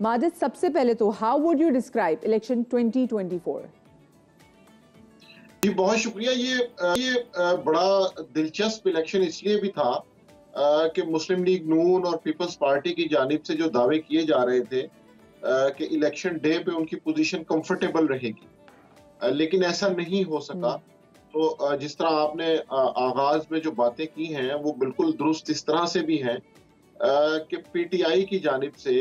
माजिद, सबसे पहले तो how would you describe election 2024? जी बहुत शुक्रिया। ये बड़ा दिलचस्प इलेक्शन इसलिए भी था कि मुस्लिम लीग नून और पीपल्स पार्टी की जानिब से जो दावे किए जा रहे थे कि इलेक्शन डे पे उनकी पोजीशन कंफर्टेबल रहेगी, लेकिन ऐसा नहीं हो सका। तो जिस तरह आपने आगाज में जो बातें की हैं वो बिल्कुल दुरुस्त इस तरह से भी हैं कि पीटीआई की जानिब से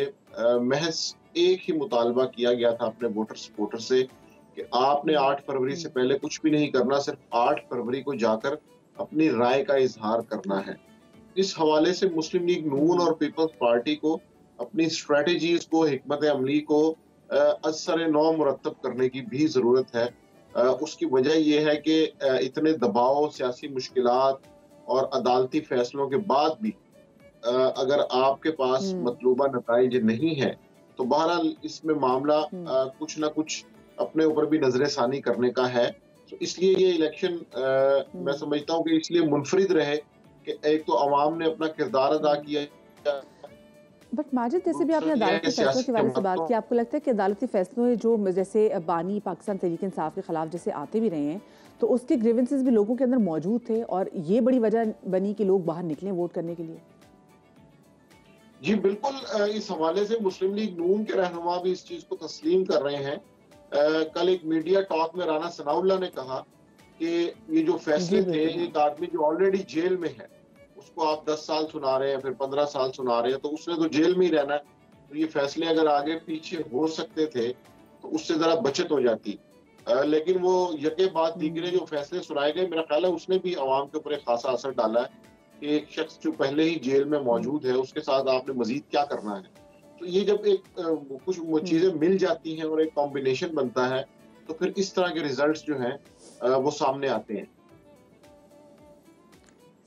महज एक ही मुतालबा किया गया था अपने वोटर सपोर्टर से कि आपने 8 फरवरी से पहले कुछ भी नहीं करना, सिर्फ 8 फरवरी को जाकर अपनी राय का इजहार करना है। इस हवाले से मुस्लिम लीग नून और पीपल्स पार्टी को अपनी स्ट्रेटजीज को, हिकमत अमली को असर नौ मुरतब करने की भी जरूरत है। उसकी वजह यह है कि इतने दबाव, सियासी मुश्किलात और अदालती फैसलों के बाद भी अगर आपके पास मतलूबा नताइज नहीं है तो बहरहाल इसमें मामला कुछ ना कुछ अपने ऊपर भी नजर-ए-सानी करने का है। तो इसलिए ये इलेक्शन मैं समझता हूँ कि इसलिए मुनफरिद रहे कि एक तो अवाम ने अपना किरदार अदा किया। बट माजिद, जैसे भी आपने अदालती फैसलों के बारे से बात की, आपको लगता है कि अदालती फैसलों जो जैसे बानी पाकिस्तान तहरीक इंसाफ के खिलाफ जैसे आते भी रहे हैं तो उसके ग्रीवेंसेस भी लोगों के अंदर मौजूद थे और ये बड़ी वजह बनी कि लोग बाहर निकले वोट करने के लिए? जी बिल्कुल, इस हवाले से मुस्लिम लीग नून के रहनुमा भी इस चीज को तस्लीम कर रहे हैं। कल एक मीडिया टॉक में राना सनाउल्लाह ने कहा कि ये जो फैसले थे, एक आदमी जो ऑलरेडी जेल में है उसको आप 10 साल सुना रहे हैं, फिर 15 साल सुना रहे हैं, तो उसने तो जेल में ही रहना है। तो ये फैसले अगर आगे पीछे हो सकते थे तो उससे जरा बचत हो जाती। लेकिन वो यके बाद दीगरे जो फैसले सुनाए गए, मेरा ख्याल है उसने भी आवाम के ऊपर एक खासा असर डाला है कि एक शख्स जो पहले ही जेल में मौजूद है उसके साथ आपने मजीद क्या करना है। तो ये जब एक कुछ चीजें मिल जाती हैं और एक कॉम्बिनेशन बनता है तो फिर इस तरह के रिजल्ट्स जो हैं वो सामने आते हैं।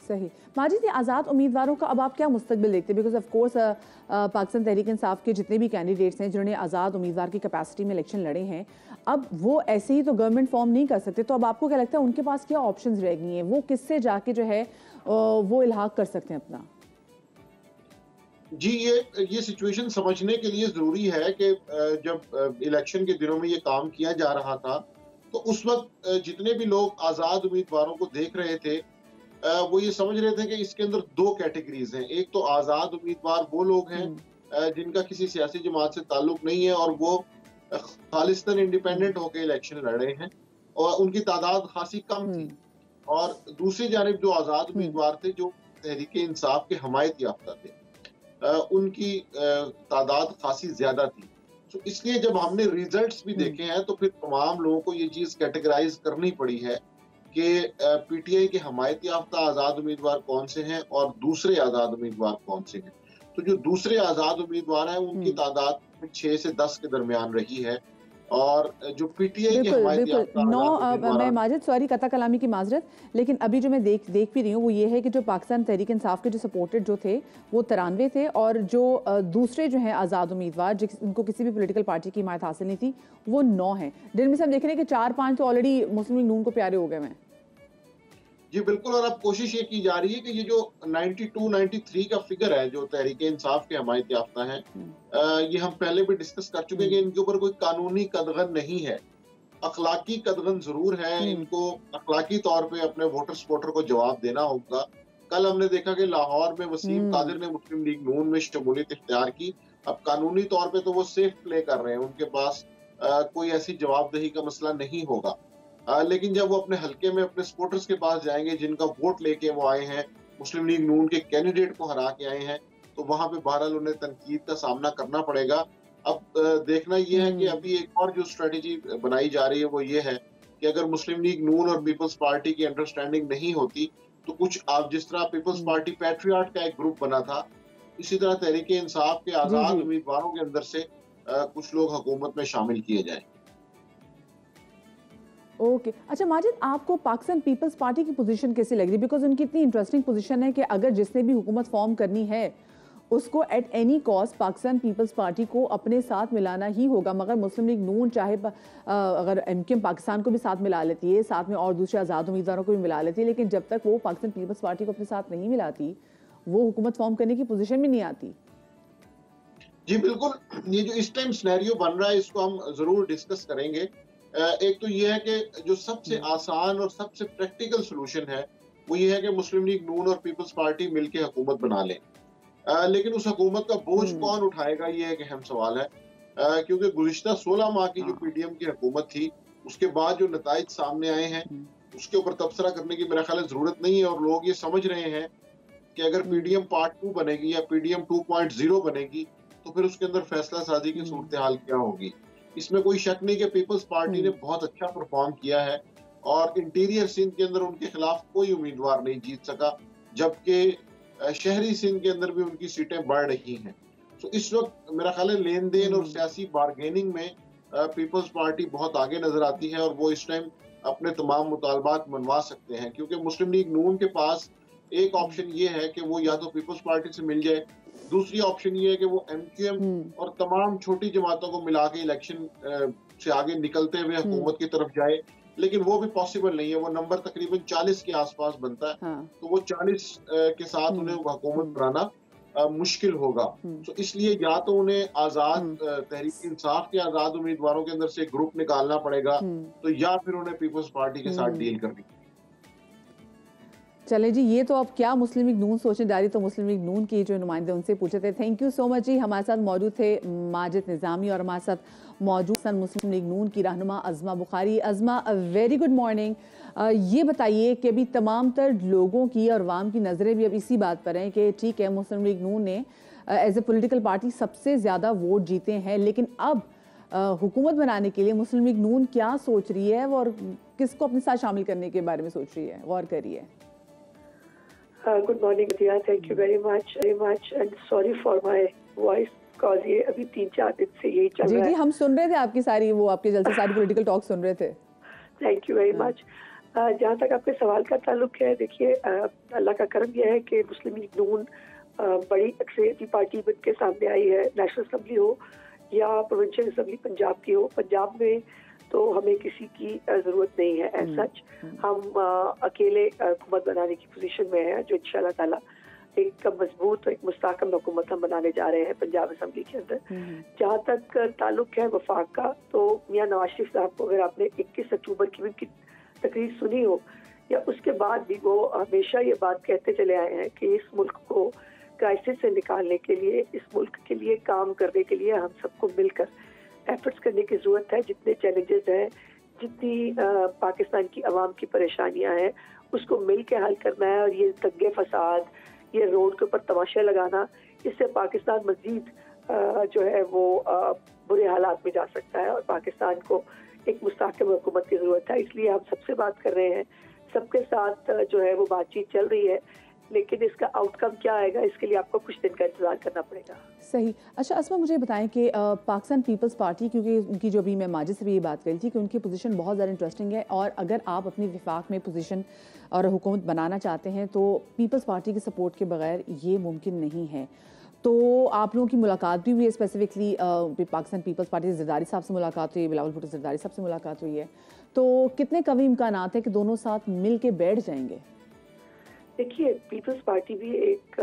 सही। माजिद, ये आज़ाद उम्मीदवारों का अब आप क्या मुस्तकबिल देखते हैं? Because of course Pakistan Tehreek Insaf के जितने भी कैंडिडेट्स हैं जिन्होंने आज़ाद उम्मीदवार की कैपेसिटी में इलेक्शन लड़े हैं, अब वो ऐसे ही तो गवर्नमेंट फॉर्म नहीं कर सकते, तो अब आपको क्या लगता है उनके पास क्या ऑप्शंस रह गई हैं? वो किससे जाके जो है वो इल्हाक कर सकते हैं अपना? जी ये सिचुएशन समझने के लिए जरूरी है कि जब इलेक्शन के दिनों में ये काम किया जा रहा था तो उस वक्त जितने भी लोग आज़ाद उम्मीदवारों को देख रहे थे वो ये समझ रहे थे कि इसके अंदर दो कैटेगरीज हैं। एक तो आज़ाद उम्मीदवार वो लोग हैं जिनका किसी सियासी जमात से ताल्लुक नहीं है और वो खालिस्तान इंडिपेंडेंट होकर इलेक्शन लड़ रहे हैं और उनकी तादाद खासी कम थी। और दूसरी जानिब जो आज़ाद उम्मीदवार थे जो तहरीक इंसाफ के हमायत याफ्ता थे, उनकी तादाद खासी ज्यादा थी। तो इसलिए जब हमने रिजल्ट्स भी देखे हैं तो फिर तमाम लोगों को ये चीज कैटेगराइज करनी पड़ी है कि पीटीआई के हमायत याफ्ता आज़ाद उम्मीदवार कौन से हैं और दूसरे आज़ाद उम्मीदवार कौन से हैं। तो जो दूसरे आज़ाद उम्मीदवार हैं उनकी तादाद 6 से 10 के दरमियान रही है और जो पीटीआई के हमायत याफ्ता मैं माजिद सॉरी कता कलामी की माजरत, लेकिन अभी जो मैं देख भी रही हूँ वो ये है कि जो पाकिस्तान तहरीक इंसाफ के जो सपोर्टेड जो थे वो 93 थे और जो दूसरे जो हैं आज़ाद उम्मीदवार जिनको किसी भी पॉलिटिकल पार्टी की हिमायत हासिल नहीं थी वो 9 हैं, जिनमें से हम देख रहे हैं कि 4-5 तो ऑलरेडी मुस्लिम लीग नून को प्यारे हो गए हैं। जी बिल्कुल, और अब कोशिश ये की जा रही है कि ये जो 92-93 का फिगर है जो तहरीक इंसाफ के हमायत याफ्ता है, ये हम पहले भी डिस्कस कर चुके हैं कि इनके ऊपर कोई कानूनी कदगन नहीं है, अखलाकी कदगन जरूर है। इनको अखलाकी तौर पे अपने वोटर सपोर्टर को जवाब देना होगा। कल हमने देखा कि लाहौर में वसीम कादिर ने मुस्लिम लीग नून में शमूलियत इख्तियार की। अब कानूनी तौर पे तो वो सेफ प्ले कर रहे हैं, उनके पास कोई ऐसी जवाबदेही का मसला नहीं होगा। लेकिन जब वो अपने हलके में अपने सपोर्टर्स के पास जाएंगे जिनका वोट लेके वो आए हैं, मुस्लिम लीग नून के कैंडिडेट को हरा के आए हैं, तो वहां पे बहरहाल उन्हें तनकीद का सामना करना पड़ेगा। अब देखना ये है कि अभी एक और जो स्ट्रेटेजी बनाई जा रही है वो ये है कि अगर मुस्लिम लीग नून और पीपल्स पार्टी की अंडरस्टैंडिंग नहीं होती तो कुछ आप जिस तरह पीपल्स पार्टी पैट्रियट का एक ग्रुप बना था, इसी तरह तहरीक इंसाफ के आज़ाद उम्मीदवारों के अंदर से कुछ लोग हुकूमत में शामिल किए जाए। ओके अच्छा माजिद, आपको पाकिस्तान पीपल्स पार्टी की पोजीशन कैसे लग रही है? बिकॉज उनकी इतनी इंटरेस्टिंग पोजीशन है कि अगर जिसने भी हुकूमत फॉर्म करनी है उसको at any cost Pakistan People's Party को अपने साथ मिलाना ही होगा, मगर मुस्लिम लीग नून चाहे अगर एमकेएम पाकिस्तान को भी साथ मिला लेती है, साथ में और दूसरे आज़ाद उम्मीदवारों को भी मिला लेती है, लेकिन जब तक वो पाकिस्तान पीपल्स पार्टी को अपने साथ नहीं मिलाती वो हुकूमत फॉर्म करने की पोजीशन में नहीं आती। जी बिल्कुल, ये जो इस टाइम सिनेरियो बन रहा है इसको हम ज़रूर डिस्कस करेंगे। एक तो ये है कि जो सबसे हम्म, आसान और सबसे प्रैक्टिकल सॉल्यूशन है, वो ये है कि मुस्लिम लीग नून और पीपल्स पार्टी मिलके हुकूमत बना लें। लेकिन उस हुकूमत का बोझ हम्म, कौन उठाएगा, ये एक अहम सवाल है। क्योंकि गुज़िश्ता 16 माह की जो हाँ, पीडीएम की हुकूमत थी, उसके बाद जो नताइज सामने आए हैं, हम्म, उसके ऊपर तबसरा करने की मेरा ख़्याल है ज़रूरत नहीं है, और लोग ये समझ रहे हैं कि अगर हम्म, पीडीएम पार्ट 2 बनेगी या पीडीएम 2.0 बनेगी, तो फिर उसके अंदर फैसला साजी की हम्म, सूरत हाल क्या होगी। इसमें कोई शक नहीं कि पीपल्स पार्टी ने हम्म, बहुत अच्छा परफॉर्म किया है, और इंटीरियर सिंध के अंदर उनके खिलाफ कोई उम्मीदवार नहीं जीत सका, जबकि शहरी सिंध के अंदर भी उनकी सीटें बढ़ रही हैं। तो इस वक्त मेरा ख्याल है लेन देन और हम्म, सियासी बारगेनिंग में पीपल्स पार्टी बहुत आगे नजर आती है, और वो इस टाइम अपने तमाम मुतालबात मनवा सकते हैं, क्योंकि मुस्लिम लीग नून के पास एक हम्म, ऑप्शन ये है कि वो या तो पीपल्स पार्टी से मिल जाए, दूसरी ऑप्शन ये है कि वो एमक्यूएम हम्म, और तमाम छोटी जमातों को मिला के इलेक्शन से आगे निकलते हुए हम्म, हुकूमत की तरफ जाए, लेकिन वो भी पॉसिबल नहीं है। वो नंबर तकरीबन 40 के आसपास बनता है, हाँ, तो वो 40 के साथ उन्हें हम्म, हुकूमत हम्म, बनाना मुश्किल होगा। हम्म, तो इसलिए या तो उन्हें आज़ाद हम्म, तहरीक इंसाफ के आज़ाद उम्मीदवारों के अंदर से एक ग्रुप निकालना पड़ेगा, हम्म, तो या फिर उन्हें पीपल्स पार्टी के साथ हम्म। डील करनी। चले जी, ये तो अब क्या मुस्लिम लीग नून सोचने जा रही, तो मुस्लिम लीग नून की जो नुमाइंदे उनसे पूछे थे। थैंक यू सो मच जी। हमारे साथ मौजूद थे माजिद निज़ामी और हमारे साथ मौजूद सन मुस्लिम लीग नून की रहनुमा Azma Bukhari. Azma, very good morning. ये बताइए कि अभी तमाम तर लोगों की और अवाम की नज़रें भी अब इसी बात पर हैं कि ठीक है, मुस्लिम लीग नून ने एज ए पोलिटिकल पार्टी सबसे ज़्यादा वोट जीते हैं, लेकिन अब हुकूमत बनाने के लिए मुस्लिम लीग नून क्या सोच रही है और किसको अपने साथ शामिल करने के बारे में सोच रही है, गौर करिए। गुड मॉर्निंग दिया, thank you very much and sorry for my voice because ये अभी 3-4 दिन से यही चल जी रहा जी, है। हम सुन रहे थे आपकी सारी वो आपके जलसे सारी पॉलिटिकल टॉक सुन रहे थे। थैंक यू वेरी हाँ, मच। जहाँ तक आपके सवाल का ताल्लुक है, देखिए अल्लाह का करम यह है कि मुस्लिम लीग नून बड़ी अक्सरियती पार्टी बन के सामने आई है। नेशनल असम्बली हो या प्रोविंशियल असम्बली पंजाब की हो, पंजाब में तो हमें किसी की ज़रूरत नहीं है एज सच। हम अकेले हुकूमत बनाने की पोजीशन में हैं, जो इंशाल्लाह ताला एक मजबूत और एक मुस्तहकम हुकूमत हम बनाने जा रहे हैं पंजाब असम्बली के अंदर। जहाँ तक ताल्लुक है वफाक का, तो मियां नवाज शरीफ साहब को अगर आपने 21 अक्टूबर की उनकी तकरीर सुनी हो या उसके बाद भी, वो हमेशा ये बात कहते चले आए हैं कि इस मुल्क को क्राइसिस से निकालने के लिए, इस मुल्क के लिए काम करने के लिए हम सबको मिलकर एफर्ट्स करने की ज़रूरत है। जितने चैलेंजेस हैं, जितनी पाकिस्तान की आवाम की परेशानियां हैं, उसको मिल के हल करना है। और ये दंगे फसाद, ये रोड के ऊपर तमाशे लगाना, इससे पाकिस्तान मजीद जो है वो बुरे हालात में जा सकता है, और पाकिस्तान को एक मुस्तहकम हुकूमत की ज़रूरत है। इसलिए हम सबसे बात कर रहे हैं, सबके साथ जो है वो बातचीत चल रही है, लेकिन इसका आउटकम क्या आएगा, इसके लिए आपको कुछ दिन का इंतजार करना पड़ेगा। सही। अच्छा अस्मा, मुझे बताएं कि पाकिस्तान पीपल्स पार्टी, क्योंकि उनकी जो अभी मैं माजिद से भी ये बात करी थी कि उनकी पोजीशन बहुत ज़्यादा इंटरेस्टिंग है, और अगर आप अपनी विफाक में पोजीशन और हुकूमत बनाना चाहते हैं तो पीपल्स पार्टी के सपोर्ट के बगैर ये मुमकिन नहीं है। तो आप लोगों की मुलाकात भी हुई है, स्पेसिफिकली पाकिस्तान पीपल्स पार्टी से जरदारी साहब से मुलाकात हुई है, बिलावल भुट्टो जरदारी साहब से मुलाकात हुई है, तो कितने कभी इम्कान है कि दोनों साथ मिल के बैठ जाएंगे? देखिए, पीपल्स पार्टी भी एक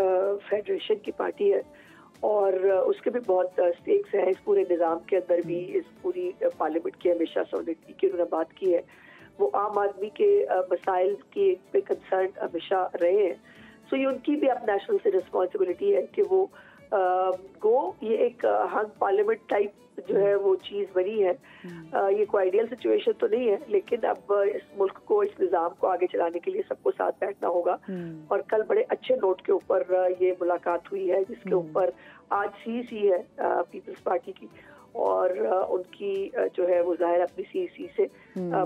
फेडरेशन की पार्टी है, और उसके भी बहुत स्टेक्स हैं इस पूरे निज़ाम के अंदर भी। इस पूरी पार्लियामेंट की हमेशा सॉलिडिटी की उन्होंने बात की है। वो आम आदमी के मसाइल की पे कंसर्न हमेशा रहे हैं। सो ये उनकी भी अब नेशनल से रिस्पॉन्सिबिलिटी है कि वो ये एक हंग पार्लियामेंट टाइप जो है वो चीज़ बनी है। ये कोई आइडियल सिचुएशन तो नहीं है, लेकिन अब इस मुल्क को, इस निज़ाम को आगे चलाने के लिए सबको साथ बैठना होगा। और कल बड़े अच्छे नोट के ऊपर ये मुलाकात हुई है, जिसके ऊपर आज सीईसी है पीपल्स पार्टी की, और उनकी जो है वो जाहिर अपनी सीईसी से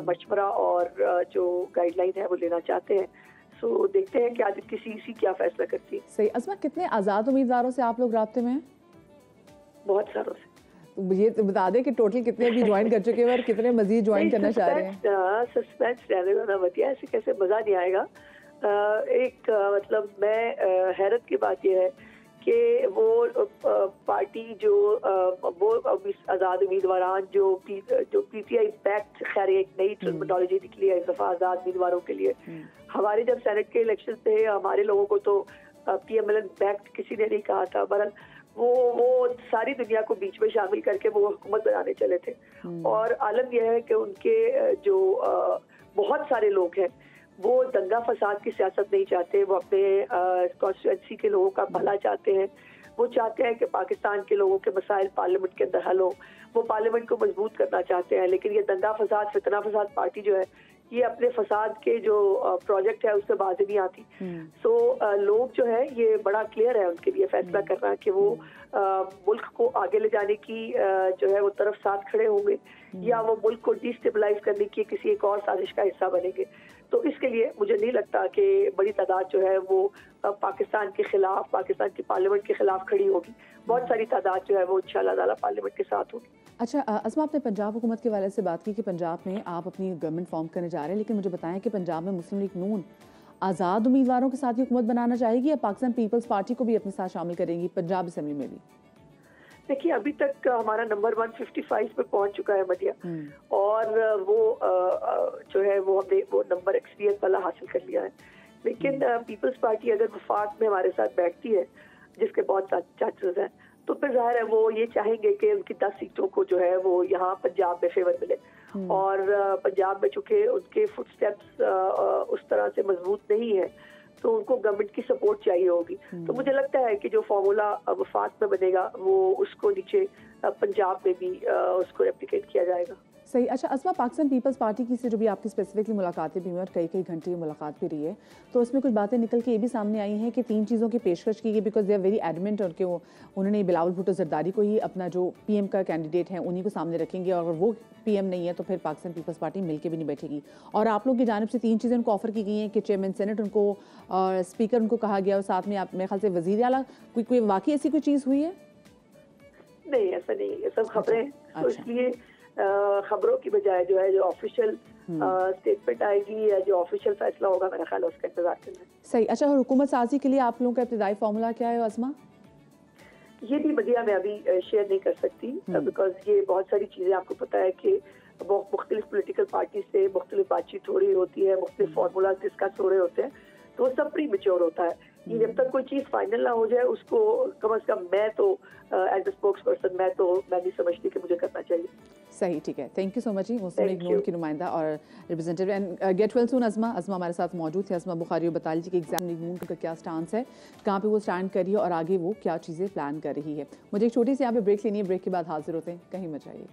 मशवरा और जो गाइडलाइन है वो लेना चाहते हैं। सो देखते हैं कि आज की सीईसी क्या फैसला करती है। सही। अस्मा, कितने आज़ाद उम्मीदवारों से आप लोग राब्ते में हैं? बहुत सारों से। तो ये तो बता दें कि टोटल कितने अभी ज्वाइन कर चुके हैं और कितने मजीद ज्वाइन करना चाह रहे हैं? सस्पेंस रहने देना बतिया, ऐसे कैसे मजा नहीं आएगा। मतलब मैं हैरत की बात यह है कि वो पार्टी जो वो आज़ाद उम्मीदवार जो पीटीआई बैक्ट, खैर एक नई टर्मिनोलॉजी निकली है इस दफा आज़ाद उम्मीदवारों के लिए। हमारे जब सेनेट के इलेक्शन थे, हमारे लोगों को तो पीएमएलएन बैक्ट किसी ने नहीं कहा था। बहरहाल वो सारी दुनिया को बीच में शामिल करके वो हुकूमत बनाने चले थे। और आलम यह है कि उनके जो बहुत सारे लोग हैं वो दंगा फसाद की सियासत नहीं चाहते, वो अपने कॉन्स्टिट्यूएंसी के लोगों का भला चाहते हैं। वो चाहते हैं कि पाकिस्तान के लोगों के मसाइल पार्लियामेंट के अंदर हल हो, वो पार्लियामेंट को मजबूत करना चाहते हैं। लेकिन ये दंगा फसाद फितना फसाद पार्टी जो है ये अपने फसाद के जो प्रोजेक्ट है उससे बाज नहीं आती। सो लोग जो है ये बड़ा क्लियर है उनके लिए फैसला करना कि वो मुल्क को आगे ले जाने की जो है वो तरफ साथ खड़े होंगे या वो मुल्क को डिस्टेबलाइज करने की किसी एक और साजिश का हिस्सा बनेंगे। तो इसके लिए मुझे नहीं लगता कि बड़ी तादाद जो है वो पाकिस्तान के खिलाफ, पाकिस्तान की पार्लियामेंट के खिलाफ खड़ी होगी। बहुत सारी तादाद जो है वो इंशाअल्लाह ताला पार्लियामेंट के साथ होगी। अच्छा अस्मा, आपने पंजाब हुकूमत के वाले से बात की कि पंजाब में आप अपनी गवर्नमेंट फॉर्म करने जा रहे हैं, लेकिन मुझे बताएं कि पंजाब में मुस्लिम लीग नून आज़ाद उम्मीदवारों के साथ ही हुकूमत बनाना चाहेगी या पाकिस्तान पीपल्स पार्टी को भी अपने साथ शामिल करेंगी पंजाब असेंबली में भी? देखिए अभी तक हमारा नंबर 155 पे पहुंच चुका है मदिया, और वो जो है वो हमने वो नंबर एक्सपीरियंस वाला हासिल कर लिया है। लेकिन पीपल्स पार्टी अगर वफाक में हमारे साथ बैठती है, जिसके बहुत चांसेस हैं, तो फिर जाहिर है वो ये चाहेंगे कि उनकी 10 सीटों को जो है वो यहाँ पंजाब में फेवर मिले। और पंजाब में चूंकि उनके फुटस्टेप्स उस तरह से मजबूत नहीं है तो उनको गवर्नमेंट की सपोर्ट चाहिए होगी। तो मुझे लगता है कि जो फॉर्मूला वफाक में बनेगा वो उसको नीचे पंजाब में भी उसको रेप्लिकेट किया जाएगा। सही। अच्छा अस्मा, पाकिस्तान पीपल्स पार्टी की से जो भी आपकी स्पेसिफिकली मुलाकातें भी हुई और कई घंटे की मुलाकात भी रही है, तो उसमें कुछ बातें निकल के ये भी सामने आई हैं कि 3 चीज़ों की पेशकश की गई because they are very adamant, और कि उन्होंने बिलावल भुट्टो जरदारी को ही अपना जो पीएम का कैंडिडेट है उन्हीं को सामने रखेंगे, और अगर वो पीएम नहीं है तो फिर पाकिस्तान पीपल्स पार्टी मिलकर भी नहीं बैठेगी। और आप लोग की जानिब से 3 चीज़ें उनको ऑफर की गई हैं कि चेयरमैन सेनेट उनको और स्पीकर उनको कहा गया, और साथ में आप मेरे ख्याल से वज़ीर आला कोई वाकई ऐसी कोई चीज़ हुई है? नहीं, ऐसा नहीं, ये सब खबरें। तो इसलिए खबरों की बजाय जो है जो ऑफिशियल स्टेटमेंट आएगी या जो ऑफिशियल फैसला होगा मेरा ख्याल है उसका इंतजार करना है। सही। अच्छा, और हुकूमत साजी के लिए आप लोगों का इब्तिदाई फार्मूला क्या है अस्मा? ये भी मदिया में अभी शेयर नहीं कर सकती बिकॉज ये बहुत सारी चीजें आपको पता है कि मुख्तलिफ पोलिटिकल पार्टी से मुख्तलिफ बातचीट हो रही होती है, मुख्तलिफ फार्मूला डिस्कस हो रहे होते हैं, तो वो सब प्री मैच्योर होता है। ये जब तक कोई चीज फाइनल ना हो जाए उसको कम से कम मैं तो एज अ स्पोक्स पर्सन मैं नहीं समझती कि मुझे करना चाहिए। सही, ठीक है। थैंक यू सो मच जी, मुस्लिम लीग नून की नुमाइंदा और representative, and get well soon Asma. Asma हमारे साथ मौजूद थे। अस्मा बुखारी बता लीजिए कि एग्जाम लीग नून का क्या स्टांस है, कहाँ पे वो स्टैंड कर रही है और आगे वो क्या चीज़ें प्लान कर रही है। मुझे एक छोटी सी यहाँ पे ब्रेक लेनी है, ब्रेक के बाद हाजिर होते हैं, कहीं मत जाइए।